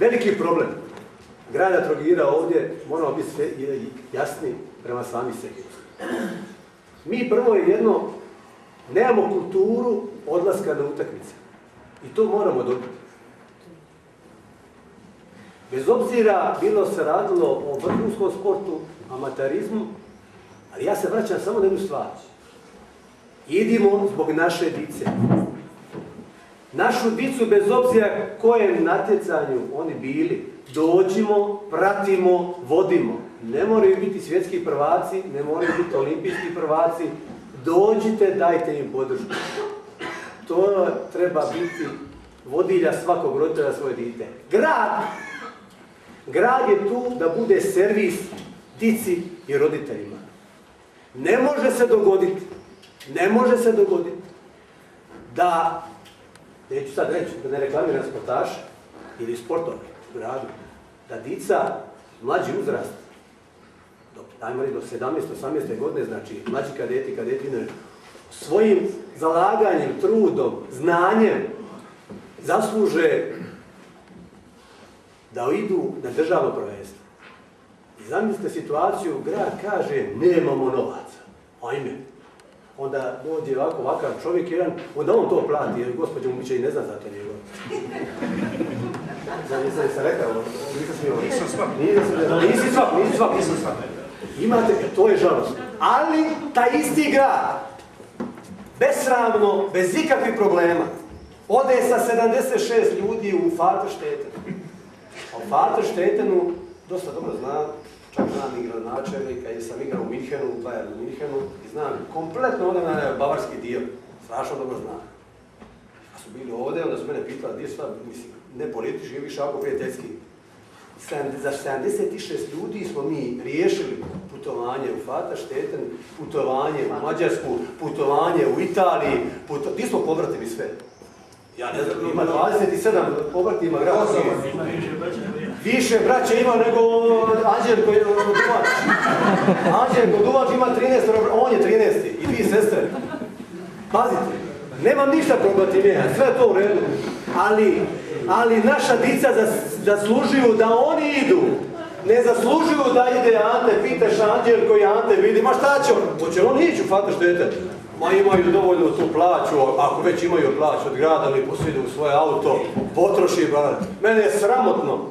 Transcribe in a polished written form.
Veliki problem grada Trogira ovdje, moramo biti jasni prema sami sebi. Mi prvo je jedno, nemamo kulturu odlaska na utakmice. I to moramo dobiti. Bez obzira bilo se radilo o vrhunskom sportu, amaterizmu, ali ja se vraćam samo na jednu stvar. Idimo zbog naše dice. Našu dicu, bez obzira kojem natjecanju oni bili, dođimo, pratimo, vodimo. Ne moraju biti svjetski prvaci, ne moraju biti olimpijski prvaci. Dođite, dajte im podršku. To treba biti vodilja svakog roditelja svoje dite. Grad je tu da bude servis dici i roditeljima. Ne može se dogoditi da, neću sad reći, da ne reklamiram sportaše ili sportove u gradu, da dica mlađi uzrast, ajmo reći do 17-18 godine, znači mlađi kadeti svojim zalaganjem, trudom, znanjem zasluže da idu na državno prvenstvo. I zamislite situaciju, grad kaže nemamo novaca, ajme. Onda dođe ovakav čovjek jedan, onda on to plati, jer gospođa Mumića i ne zna za to njegov. Nisam se rekao, nisam smio. Nisam svak. Imate, to je žalostno. Ali taj isti grad, besramno, bez ikakvih problema, ode sa 76 ljudi u Vaterstetten. A u Vaterstettenu, dosta dobro znam, čak znam igrao načelnika, jer sam igrao u Minhenu, u Bayernu Minhenu, i znam kompletno ovdje na bavarski dio, strašno dobro znam. A su bili ovdje, onda su mene pitali, gdje šta, mislim, ne politički, više ovako prijateljski. Za 76 ljudi smo mi riješili putovanje u Vaterstetten, putovanje u Mađarsku, putovanje u Italiji, gdje smo povratili sve? Ja ne znam, ima 27 povrati, ima grad. Više braće ima nego Anđelko Duvač. Anđelko Duvač ima 13, on je 13. I 2 sestre. Pazite, nemam ništa protiv njega, sve je to u redu. Ali naša dica zaslužuju da oni idu. Ne zaslužuju da ide Ante, pitaš Anđelko i Ante vidi, ma šta će on? Hoće on ići u Vaterstetten? Ma imaju dovoljno tu plaću, ako već imaju plaću od grada ili posjedu u svoje auto, potroši, mene je sramotno